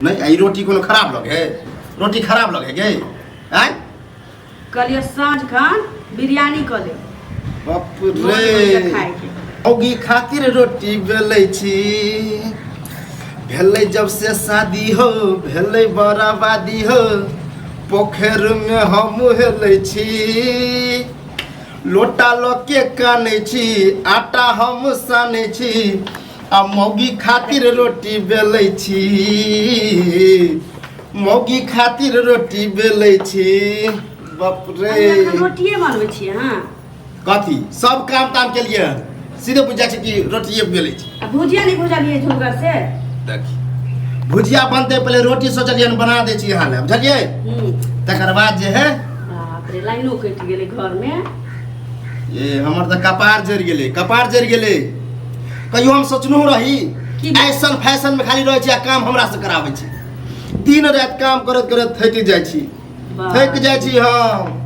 नहीं आई रोटी कोनो खराब लगे रोटी खराब लगे गे आय कलियो साँझ खान बिरयानी कर ले बाप रे औगी खातिर रोटी बेलै छी भेलै जब से शादी हो भेलै बराबादी हो पोखर में हम हेलै छी लोटा ल के कानै छी आटा हम सानै छी आ मौगी खातिर रोटी बेलै छी मौगी खातिर रोटी बेलै छी बाप रे रोटिए बनबै छी हां कथी सब काम ताम के लिए सीधे बुझा छै कि रोटिए बेलै छी आ भुजिया नहीं भुजलिए झुगर से देखी भुजिया बनते पहले रोटी सोचलिए बना दे छी यहाँ ले बुझलिए तकर बाद जे है बाप रे लाइनो कट गेलै घर में ये हमर त कपार जरि गेलै कहियो हम सोचनहु रही ऐसन फैशन में खाली रहे छी आ काम हमरा से कराबै छी दिन रात काम करत करत थक जाइ छी हम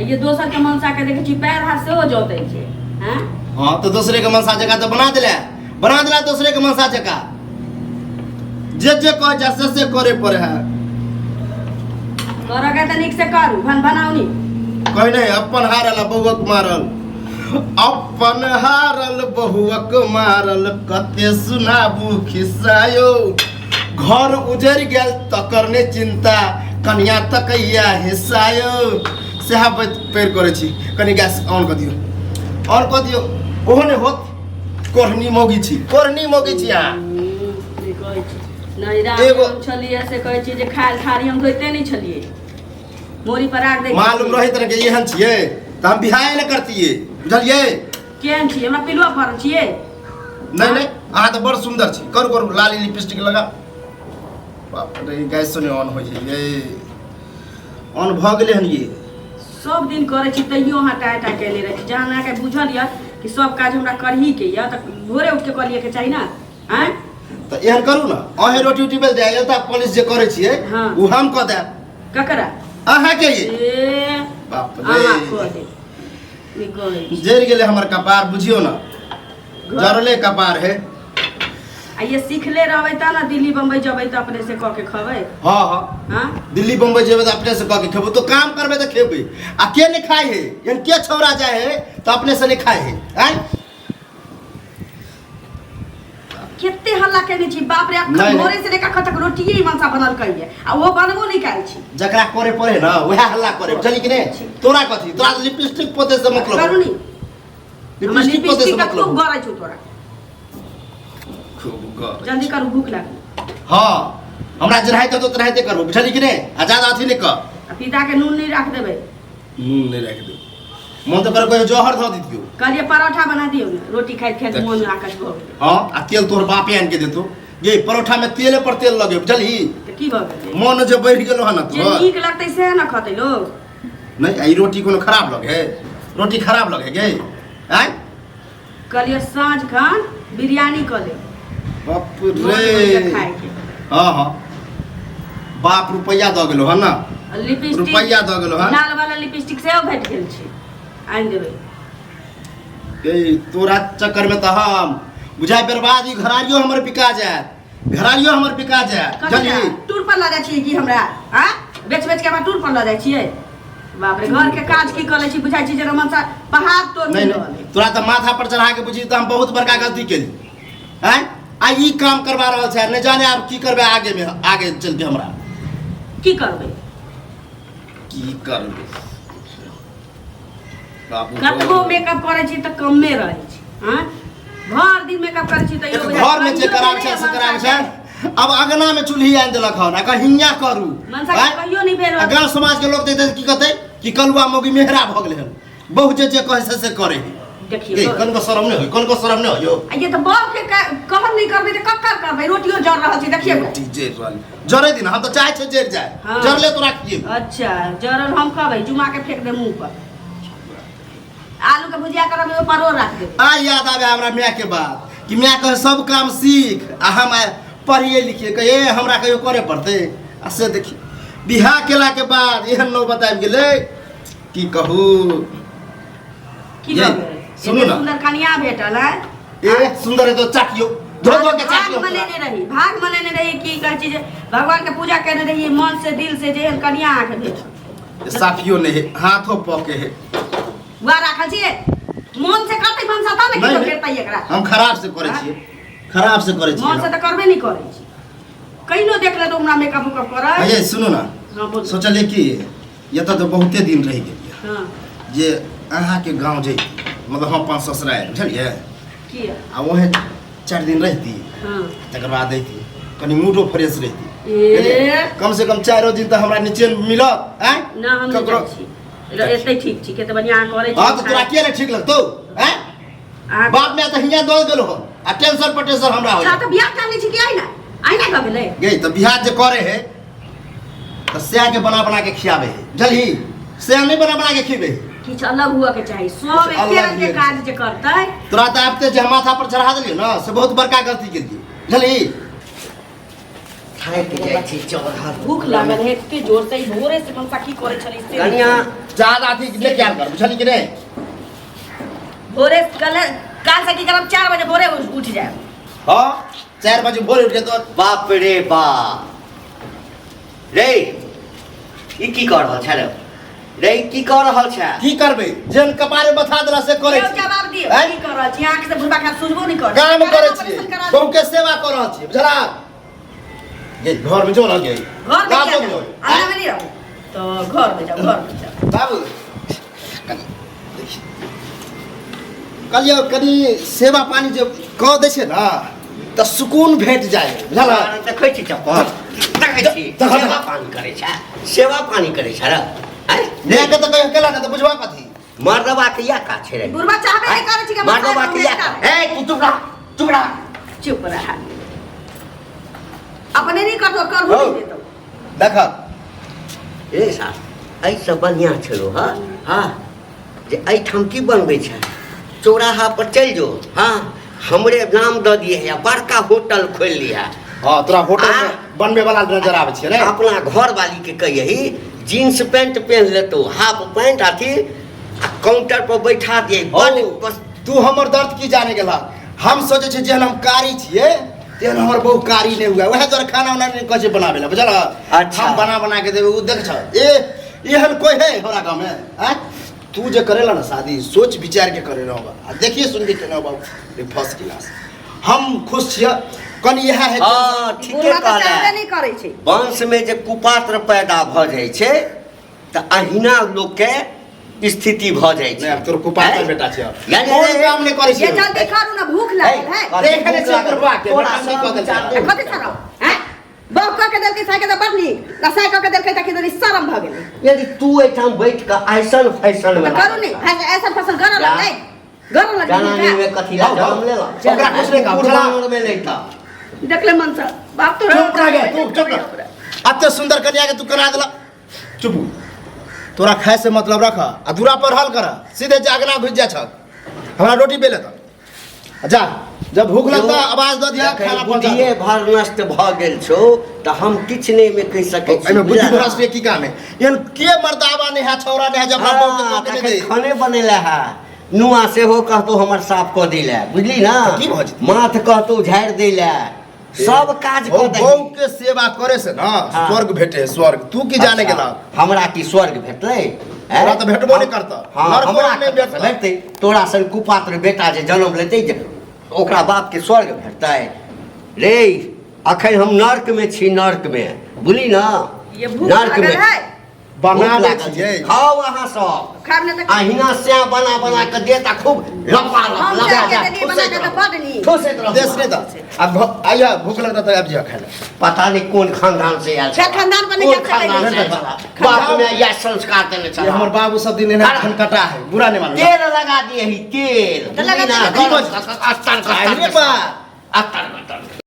ये दोसर के मनसा के देखे छी पैर हाथ से हो जोतै छै हैं हां तो दूसरे के मनसा जगह तो बना देला दूसरे के मनसा जगह जे कह जा से करे पड़े है तोरा के त निक से करू बनाउनी कोई नहीं अपन हारल बहुक मारल अपन हारल बहुक मारल कते सुनाबू खिस्सायो घर उजड़ गेल तकर ने चिंता कन्या तकैया हिस्सायो सेहा पैर करे छी कनी गैस ऑन कर दियो ओहो ने होत कोरनी मोगी छी आ नहीं राम छलिए से कहै छी जे खाल थारी हम धोइते नहीं छलिए मोरी पर राख दे मालूम रही तरह के एहन छिए त हम बिहाय न करतिए बुझलिए केहन छी हमरा पिलुआ पर छिए नहीं आ त बड़ सुंदर छी करू लाली लिपस्टिक लगा बाप रे गैस ने ऑन हो ये ऑन भ गेले हन ये सब दिन करे छी तइयो हटा केले रहे जहां ना के बुझल य कि सब काज हमरा करही के य त भोरे उठ के करिए के चाहि ना हैं त एहन करू ना अहे रोटी उटी बेल दे त पुलिस जे करे छिए उ हम क दे ककरा आहा के ये ए बाप रे आहा को दे नी कोई जर गेले हमर कपार बुझियो ना जरले कपार है आ ये सीखले रहबै त ना दिल्ली बम्बई जबै त अपने से क के खबै हां दिल्ली बम्बई जेबै त अपने से क के खेबै तो काम करबै त खेबै आ के ने खाय है यानी के छौरा जाय है त अपने से नहीं खाय है हैं केते हल्ला केने छी बाप रे अखन भोरे से लेका खतक रोटिए ही मनसा बनल कहिए आ वो बनबो नहीं करै छी जकरा करे पड़े ना वह हल्ला करे चली कि नहीं तोरा कथी तोरा लिपस्टिक पोते से मतलब करू नी लिपस्टिक पोते से मतलब खूब गरै छु तोरा खूब गर जल्दी करू भूख लागी हां हमरा जे रहै त रहते करबो बुझली कि नहीं आ ज्यादा अथी नहीं कर आ पिता के नून नहीं रख देबै नून नहीं रख दे मन तो कर कोई जोहर ध दितियो करिए परोठा बना दियो ना रोटी खाइत मन आकस भ गेल हां आ तेल तोर बापे आन के देतो ये परोठा में तेले पर तेल लगे बुझली त की भ गेल मन जे बढ़ गेलो हन जे तो नीक लगतै से ना खतै लोग नहीं आई रोटी कोनो खराब लगे रोटी खराब लगे गे आय कलियो साँझ खान बिरयानी कर ले बाप रे हां बाप रुपया द गेलो हन ना लिपस्टिक रुपया द गेलो हन लाल वाला लिपस्टिक सेहो भेट गेल छै आइन देबै ए तोरा चक्कर में त हम बुझाय बर्बादी घरारियो हमर बिका जाय चली टूर पर ल जाय छी कि हमरा हां बेच के हमरा टूर पर ल जाय छियै बाप रे घर के काज की कर ले छी बुझाय छी जे मनसा पहाड़ तोड़ नहीं तोरा त माथा पर चढ़ा के बुझी त हम बहुत बड़का गलती केली हैं आ ई काम करवा रहल छै नहीं जाने अब की करबे आगे चल के हमरा की करबै बाबू कतबो मेकअप करे छी त कमे रहै छी हां भर दिन मेकअप करे छी त यो घर में जे कराबै छै से कराबै छै अब अगना में चूल्ही आन देलक हन आ हिंगा करू मनसा कहियो नहीं भेल गांव समाज के लोग देते की कहते कि कलुआ मोगी मेहरा भ गेलै हन बहु जे कहे से करे देखियो कन को शरम नहीं हो यो ये तो बाप के कहल नहीं करबे त कक्कर करबे रोटियो जर रहल छी देखिए रोटी जर रहल जरे दिन हम तो चाहे छे जर जाए जरले तो राखिए अच्छा जरल हम कहबै जुमा के फेंक दे मुंह पर आलू के भुजिया करब में परोर रख दे आ याद आवे हमरा माय के बात कि माय कहे सब काम सीख आ हम पढ़िए लिखिए कहे हमरा कहियो करे पड़ते आ से देखी बियाह केला के बाद एहन नो बताब गेलै की कहू की कहबै सुनो ना सुंदर कन्या भेटल है ए सुंदर है तो चाकियो धो धो के चाटी भाग मनेने रही की कहै छी जे भगवान के पूजा करने रही मन से दिल से जे कन्या आके भेट साफियो नहीं है हाथों पके है वा राखल छी मन से करते मन सता नहीं किछो करतै एकरा हम खराब से करे छी खराब से करे छी मन से तो करबे नहीं करे छी कहिनो देख ले तो हमरा मेकअप उकअप करे ये सुनो ना हां बोल सोचले कि ये तो बहुते दिन रह गेलिए हां जे अहाँ के गांव जे मतलब हम पांच ससुराल बुझलिए की आ वहे 4 दिन रहती हां तकर बाद अइती कनी मूडो फ्रेश रहती ए कम से कम 4 दिन तो हमरा नीचे मिलत हैं ना हम नहीं जाइ छी एते ठीक छी केते बढ़िया करे छी हां तो तोरा के ठीक लगतो हैं बाप में तो हिया दो गेलो आ टेंशन पर टेंशन हमरा हो अच्छा तो बियाह कर ली छी कि आई ना कबे ले गई तो बिहार जे करे है तो सेया के बना के खियाबे है जल्दी सेया नहीं बना के खिबे किछ अलग हुआ के चाहिए सब एके रंग के काज जे करतै तोरा तो आपते जे माथा पर चढ़ा देलियो ना से बहुत बड़का गलती कर दी जल्दी खाए के जाइ छी चौधा भूख लागल है एते जोर से भोरे से मनसा की करे छली से कनिया ज्यादा थी ले क्या कर बुझली कि नहीं भोरे काल से की करब 4 बजे भोरे उठ जाए हां 4 बजे भोरे उठ के तो बाप रे बाप रे ई की कर रहल छ रे की कर रहल छ की करबे जेन कपारे बथा देला से करे छी जवाब दियो की कर रहल छी आंख से भुरबा खा सुझबो नहीं कर काम करे छी बहु के सेवा कर रहल छी बुझला ये घर में जो लग गई घर में जो आना में नहीं रहो तो घर में जाओ बाबू कलियो कनी सेवा पानी जे क दै छै ना त सुकून भेट जाए बुझला देखै छी चप्पल देखै छी सेवा पानी करे छ सेवा पानी करे छ रे ले के त कहियो केला ना त बुझवा कथी मर्दवा के या का छै रे बुरबा चाहबे नहीं करे छी के मर्दवा के या का ए तू चुप रह अपने नहीं करतो कर हो देतो देखा ए सा ऐ सब बढ़िया छलो हां हां जे ऐ ठाम की बनबै छ चौराहा पर चल जो हां हमरे नाम द दिए है बड़का होटल खोल लिया हां तोरा होटल में बनबे वाला नजर आवे छै रे अपना घर वाली के कहिए जींस पैंट पहन लेतो हाफ पैंट आथी काउंटर पर बैठा दिए बस तू हमर दर्द की जाने गेला हम सोचे छै जेहन हम कारी छिए तेहन हमर बहु कारी नहीं हुआ वह तोरा खाना उना नहीं कसे बनावे ला बुझला अच्छा हम बना के देबे उ देख छ ए एहन कोई है हमरा गांव में हैं तू जे करेला ना शादी सोच विचार के करे होगा आ देखिए सुन के केना बाबू फर्स्ट क्लास हम खुश छिया कन यह है हां ठीके कहला नहीं करे छी वंश में जे कुपात्र पैदा भ जाय छै त अहिना लोग के स्थिति भ जाय छै नहीं तोर कुपात्र बेटा छै यानी कोन काम नहीं करे ये छै जल्दी करू ना भूख लागल है देखने से करवा के बेटा नहीं कह दे कथि छरो हैं बाप का के देल के साइकिल त बदली रसाई का के देल के त किदनी शर्म भ गेलै यदि तू एठाम बैठ के ऐसन फैशन में करू नहीं ऐसा फसल कर लगे जानानी में कथी ला जन्म लेला ओकरा कुछ नहीं कहा बुझला में लेता देखले मन सा बाप तो चुप रह गया तू चुप अत्ते सुंदर कन्या के तू करा देला चुप तोरा खाए से मतलब रख आ दूरा पर हल कर सीधे जागना घुस जा छ हमरा रोटी बेले त जा जब भूख लगता आवाज द दिया खाना पहुंचा बुढ़िए भर नष्ट भ गेल छौ त हम किछ नहीं में कह सकै छी एमे बुद्धि भ्रष्ट के की काम है एहन के मर्दावा ने है छौरा ने है जब बाप के दे खाने बनेला है नुआ से हो कहतो हमर साफ क देला बुझली ना की भऽ जेतै? माथ कहतो झाड़ देला सब काज क दे बहु के सेवा करे से ना स्वर्ग भेटे स्वर्ग तू की जाने गेला हमरा की स्वर्ग भेटलै तोरा त भेटबो नहीं करता नरक हमरा में भेटता भेटतै तोरा सन कुपात्र बेटा जे जन्म लेतै जे ओकरा बाप के स्वर्ग भेटतै रे अखन हम नर्क में छी नर्क में बुझली ना ये भूख लागल है बना दे छिए खाओ अहाँ सब खाने तक अहिना से बना के देता खूब लपा हम लपा जा के बना के तो बदली ठोसैत रह देश ने त अब आया भूख लगता त अब जा खाना पता नहीं कौन खानदान से आयल क्या खानदान पर नहीं कौन जा खानदान से सकते? आयल? बाप में यह संस्कार देने ये चला हमर बाबू सब दिन ने खनकटा है बुरा नहीं मानो तेल लगा दिए ही तेल तो लगा बुझली ना? दिए। अस्तर अरे बा अस्तर